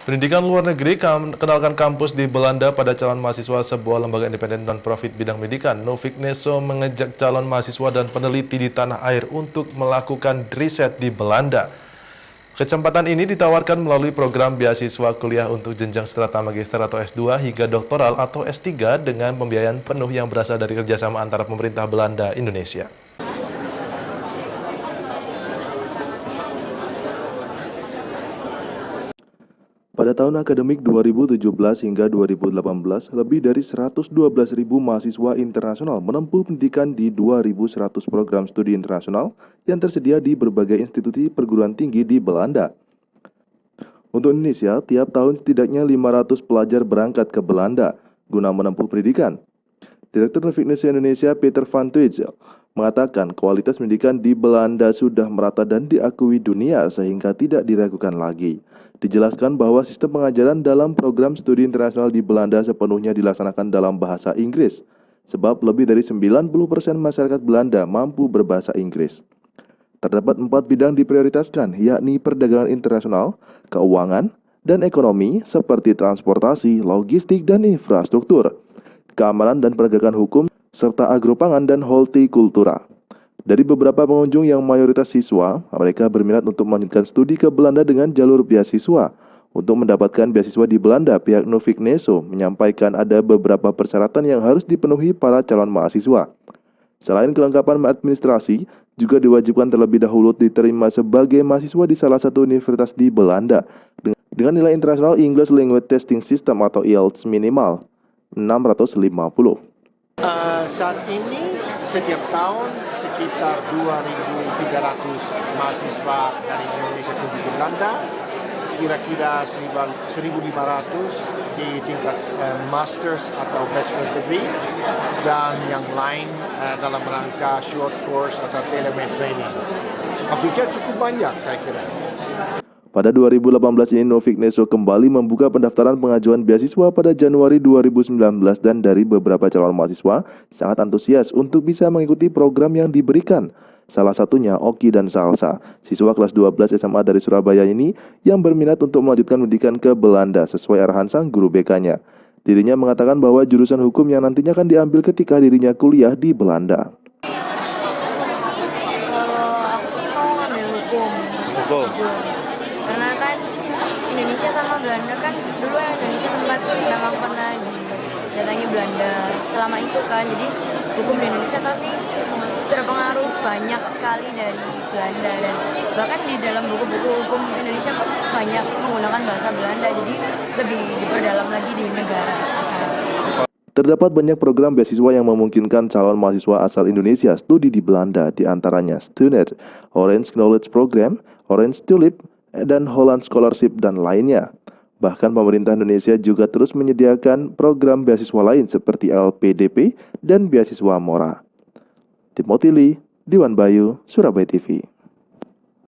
Pendidikan luar negeri kenalkan kampus di Belanda pada calon mahasiswa sebuah lembaga independen non-profit bidang pendidikan. Novik Neso mengajak calon mahasiswa dan peneliti di tanah air untuk melakukan riset di Belanda. Kesempatan ini ditawarkan melalui program beasiswa kuliah untuk jenjang strata magister atau S2 hingga doktoral atau S3 dengan pembiayaan penuh yang berasal dari kerjasama antara pemerintah Belanda Indonesia. Pada tahun akademik 2017 hingga 2018, lebih dari 112.000 mahasiswa internasional menempuh pendidikan di 2.100 program studi internasional yang tersedia di berbagai institusi perguruan tinggi di Belanda. Untuk Indonesia, tiap tahun setidaknya 500 pelajar berangkat ke Belanda guna menempuh pendidikan. Direktur Novik Neso Indonesia Peter van Tuyzel mengatakan kualitas pendidikan di Belanda sudah merata dan diakui dunia sehingga tidak diragukan lagi. Dijelaskan bahwa sistem pengajaran dalam program studi internasional di Belanda sepenuhnya dilaksanakan dalam bahasa Inggris, sebab lebih dari 90% masyarakat Belanda mampu berbahasa Inggris. Terdapat 4 bidang diprioritaskan, yakni perdagangan internasional, keuangan, dan ekonomi seperti transportasi, logistik, dan infrastruktur, keamanan dan penegakan hukum, serta agropangan dan hortikultura. Dari beberapa pengunjung yang mayoritas siswa, mereka berminat untuk melanjutkan studi ke Belanda dengan jalur beasiswa. Untuk mendapatkan beasiswa di Belanda, pihak Novik Neso menyampaikan ada beberapa persyaratan yang harus dipenuhi para calon mahasiswa. Selain kelengkapan administrasi, juga diwajibkan terlebih dahulu diterima sebagai mahasiswa di salah satu universitas di Belanda dengan nilai internasional English Language Testing System atau IELTS minimal 650. Saat ini setiap tahun sekitar 2.300 mahasiswa dari Indonesia ke Belanda, kira-kira 1.500 di tingkat Masters atau Bachelor's Degree, dan yang lain dalam rangka short course atau tailor-made training. Maksudnya cukup banyak saya kira. Pada 2018 ini Novik Neso kembali membuka pendaftaran pengajuan beasiswa pada Januari 2019 dan dari beberapa calon mahasiswa sangat antusias untuk bisa mengikuti program yang diberikan. Salah satunya Oki dan Salsa, siswa kelas 12 SMA dari Surabaya ini yang berminat untuk melanjutkan pendidikan ke Belanda sesuai arahan sang guru BK-nya. Dirinya mengatakan bahwa jurusan hukum yang nantinya akan diambil ketika dirinya kuliah di Belanda. Kalau aku sih mau ngambil hukum. Karena kan Indonesia sama Belanda kan dulu Indonesia sempat memang pernah didatangi Belanda selama itu kan, jadi hukum di Indonesia pasti terpengaruh banyak sekali dari Belanda, dan bahkan di dalam buku-buku hukum Indonesia banyak menggunakan bahasa Belanda, jadi lebih diperdalam lagi di negara asal. Terdapat banyak program beasiswa yang memungkinkan calon mahasiswa asal Indonesia studi di Belanda, di antaranya Stunet, Orange Knowledge Program, Orange Tulip, dan Holland Scholarship dan lainnya. Bahkan pemerintah Indonesia juga terus menyediakan program beasiswa lain seperti LPDP dan beasiswa Mora. Timothy Lee, Diwan Bayu, Surabaya TV.